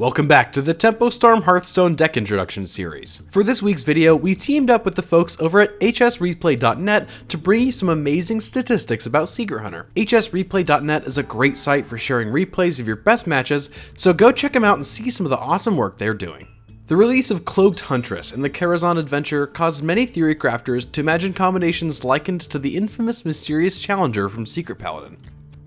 Welcome back to the Tempo Storm Hearthstone deck introduction series. For this week's video, we teamed up with the folks over at hsreplay.net to bring you some amazing statistics about Secret Hunter. hsreplay.net is a great site for sharing replays of your best matches, so go check them out and see some of the awesome work they're doing. The release of Cloaked Huntress in the Karazhan adventure caused many theory crafters to imagine combinations likened to the infamous Mysterious Challenger from Secret Paladin.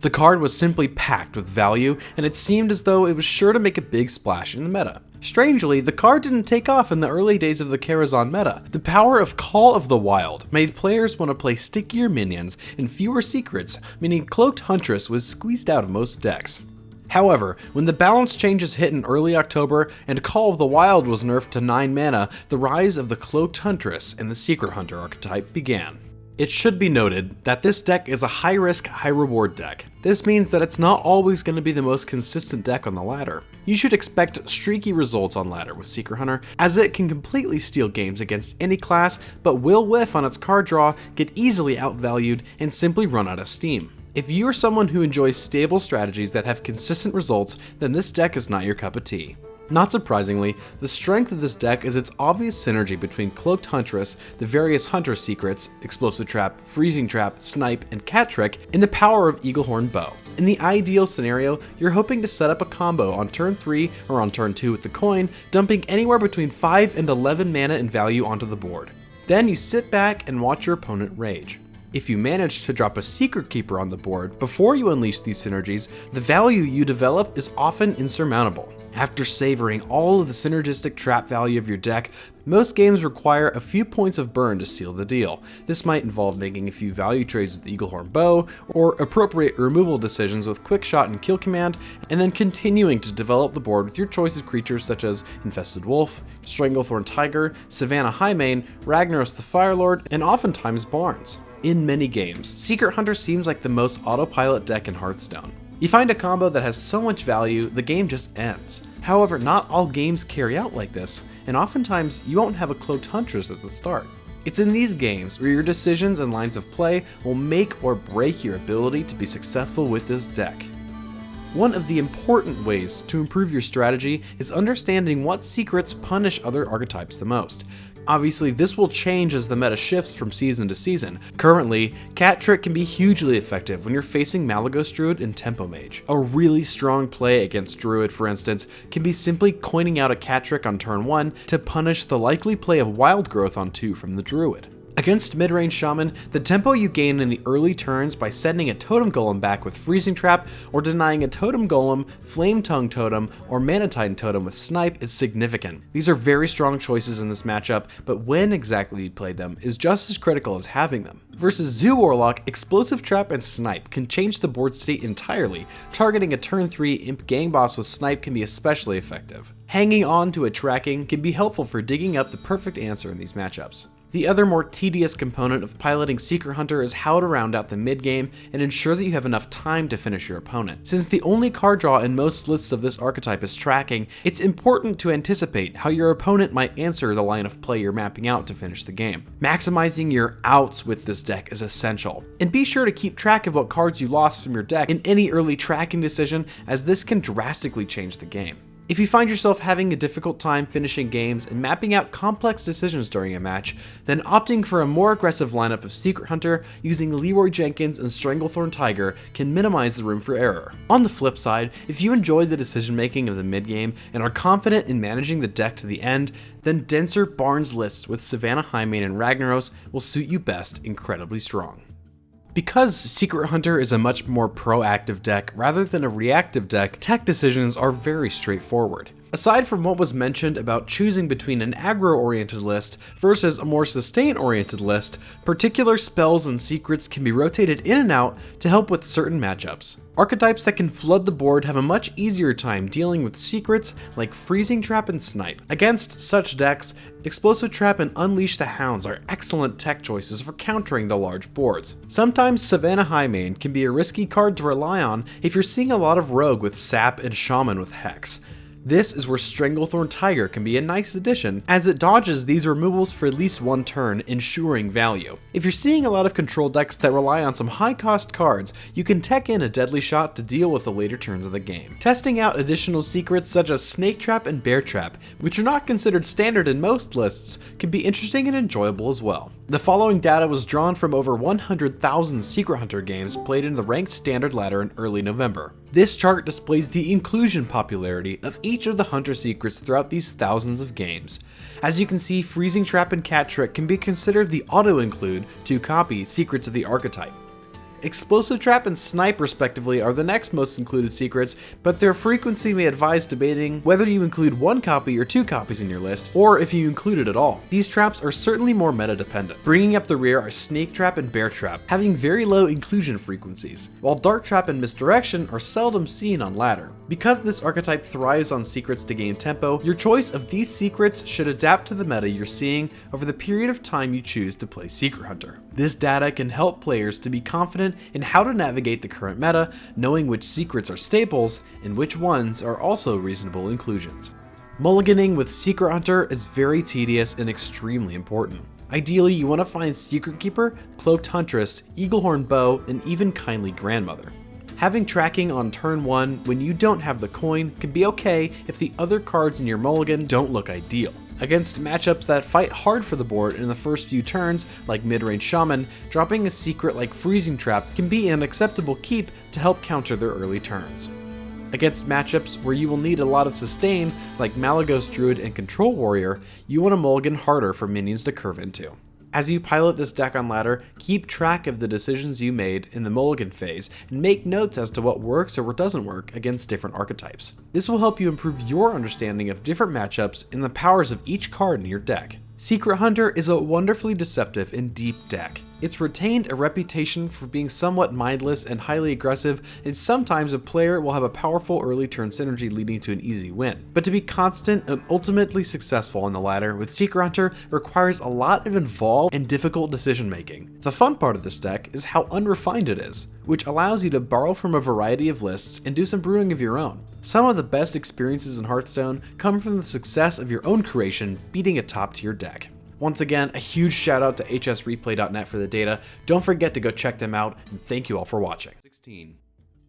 The card was simply packed with value, and it seemed as though it was sure to make a big splash in the meta. Strangely, the card didn't take off in the early days of the Karazhan meta. The power of Call of the Wild made players want to play stickier minions and fewer secrets, meaning Cloaked Huntress was squeezed out of most decks. However, when the balance changes hit in early October and Call of the Wild was nerfed to 9 mana, the rise of the Cloaked Huntress and the Secret Hunter archetype began. It should be noted that this deck is a high-risk, high-reward deck. This means that it's not always going to be the most consistent deck on the ladder. You should expect streaky results on ladder with Secret Hunter, as it can completely steal games against any class, but will whiff on its card draw, get easily outvalued, and simply run out of steam. If you're someone who enjoys stable strategies that have consistent results, then this deck is not your cup of tea. Not surprisingly, the strength of this deck is its obvious synergy between Cloaked Huntress, the various Hunter secrets, Explosive Trap, Freezing Trap, Snipe, and Cat Trick, and the power of Eaglehorn Bow. In the ideal scenario, you're hoping to set up a combo on turn 3 or on turn 2 with the coin, dumping anywhere between 5 and 11 mana in value onto the board. Then you sit back and watch your opponent rage. If you manage to drop a Secret Keeper on the board before you unleash these synergies, the value you develop is often insurmountable. After savoring all of the synergistic trap value of your deck, most games require a few points of burn to seal the deal. This might involve making a few value trades with the Eaglehorn Bow, or appropriate removal decisions with Quick Shot and Kill Command, and then continuing to develop the board with your choice of creatures such as Infested Wolf, Stranglethorn Tiger, Savannah Highmane, Ragnaros the Firelord, and oftentimes Barnes. In many games, Secret Hunter seems like the most autopilot deck in Hearthstone. You find a combo that has so much value, the game just ends. However, not all games carry out like this, and oftentimes you won't have a Cloaked Huntress at the start. It's in these games where your decisions and lines of play will make or break your ability to be successful with this deck. One of the important ways to improve your strategy is understanding what secrets punish other archetypes the most. Obviously, this will change as the meta shifts from season to season. Currently, Cat Trick can be hugely effective when you're facing Malygos Druid and Tempo Mage. A really strong play against Druid, for instance, can be simply coining out a Cat Trick on turn 1 to punish the likely play of Wild Growth on 2 from the Druid. Against mid-range Shaman, the tempo you gain in the early turns by sending a Totem Golem back with Freezing Trap or denying a Totem Golem, Flame Tongue Totem, or Mana Titan Totem with Snipe is significant. These are very strong choices in this matchup, but when exactly you play them is just as critical as having them. Versus Zoo Warlock, Explosive Trap and Snipe can change the board state entirely. Targeting a turn 3 Imp Gang Boss with Snipe can be especially effective. Hanging on to a tracking can be helpful for digging up the perfect answer in these matchups. The other more tedious component of piloting Secret Hunter is how to round out the mid-game and ensure that you have enough time to finish your opponent. Since the only card draw in most lists of this archetype is tracking, it's important to anticipate how your opponent might answer the line of play you're mapping out to finish the game. Maximizing your outs with this deck is essential. And be sure to keep track of what cards you lost from your deck in any early tracking decision, as this can drastically change the game. If you find yourself having a difficult time finishing games and mapping out complex decisions during a match, then opting for a more aggressive lineup of Secret Hunter using Leroy Jenkins and Stranglethorn Tiger can minimize the room for error. On the flip side, if you enjoy the decision making of the mid game and are confident in managing the deck to the end, then denser Barnes lists with Savannah Highmane and Ragnaros will suit you best incredibly strong. Because Secret Hunter is a much more proactive deck rather than a reactive deck, tech decisions are very straightforward. Aside from what was mentioned about choosing between an aggro-oriented list versus a more sustain-oriented list, particular spells and secrets can be rotated in and out to help with certain matchups. Archetypes that can flood the board have a much easier time dealing with secrets like Freezing Trap and Snipe. Against such decks, Explosive Trap and Unleash the Hounds are excellent tech choices for countering the large boards. Sometimes Savannah Highmane can be a risky card to rely on if you're seeing a lot of rogue with Sap and Shaman with Hex. This is where Stranglethorn Tiger can be a nice addition, as it dodges these removals for at least one turn, ensuring value. If you're seeing a lot of control decks that rely on some high cost cards, you can tech in a Deadly Shot to deal with the later turns of the game. Testing out additional secrets such as Snake Trap and Bear Trap, which are not considered standard in most lists, can be interesting and enjoyable as well. The following data was drawn from over 100,000 Secret Hunter games played in the ranked standard ladder in early November. This chart displays the inclusion popularity of each of the Hunter secrets throughout these thousands of games. As you can see, Freezing Trap and Cat Trick can be considered the auto-include to copy secrets of the archetype. Explosive Trap and Snipe respectively are the next most included secrets, but their frequency may advise debating whether you include one copy or two copies in your list, or if you include it at all. These traps are certainly more meta dependent. Bringing up the rear are Snake Trap and Bear Trap, having very low inclusion frequencies, while Dart Trap and Misdirection are seldom seen on ladder. Because this archetype thrives on secrets to gain tempo, your choice of these secrets should adapt to the meta you're seeing over the period of time you choose to play Secret Hunter. This data can help players to be confident in how to navigate the current meta, knowing which secrets are staples and which ones are also reasonable inclusions. Mulliganing with Secret Hunter is very tedious and extremely important. Ideally, you want to find Secret Keeper, Cloaked Huntress, Eaglehorn Bow, and even Kindly Grandmother. Having tracking on turn 1 when you don't have the coin can be okay if the other cards in your mulligan don't look ideal. Against matchups that fight hard for the board in the first few turns, like mid-range Shaman, dropping a secret like Freezing Trap can be an acceptable keep to help counter their early turns. Against matchups where you will need a lot of sustain, like Malagos Druid and Control Warrior, you want to mulligan harder for minions to curve into. As you pilot this deck on ladder, keep track of the decisions you made in the mulligan phase and make notes as to what works or what doesn't work against different archetypes. This will help you improve your understanding of different matchups and the powers of each card in your deck. Secret Hunter is a wonderfully deceptive and deep deck. It's retained a reputation for being somewhat mindless and highly aggressive, and sometimes a player will have a powerful early turn synergy leading to an easy win. But to be constant and ultimately successful on the ladder with Secret Hunter requires a lot of involved and difficult decision making. The fun part of this deck is how unrefined it is, which allows you to borrow from a variety of lists and do some brewing of your own. Some of the best experiences in Hearthstone come from the success of your own creation beating a top tier deck. Once again, a huge shout out to hsreplay.net for the data. Don't forget to go check them out, and thank you all for watching. 16.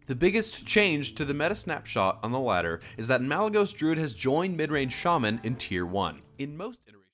The biggest change to the meta snapshot on the ladder is that Malagos Druid has joined mid-range Shaman in tier 1. In most iterations,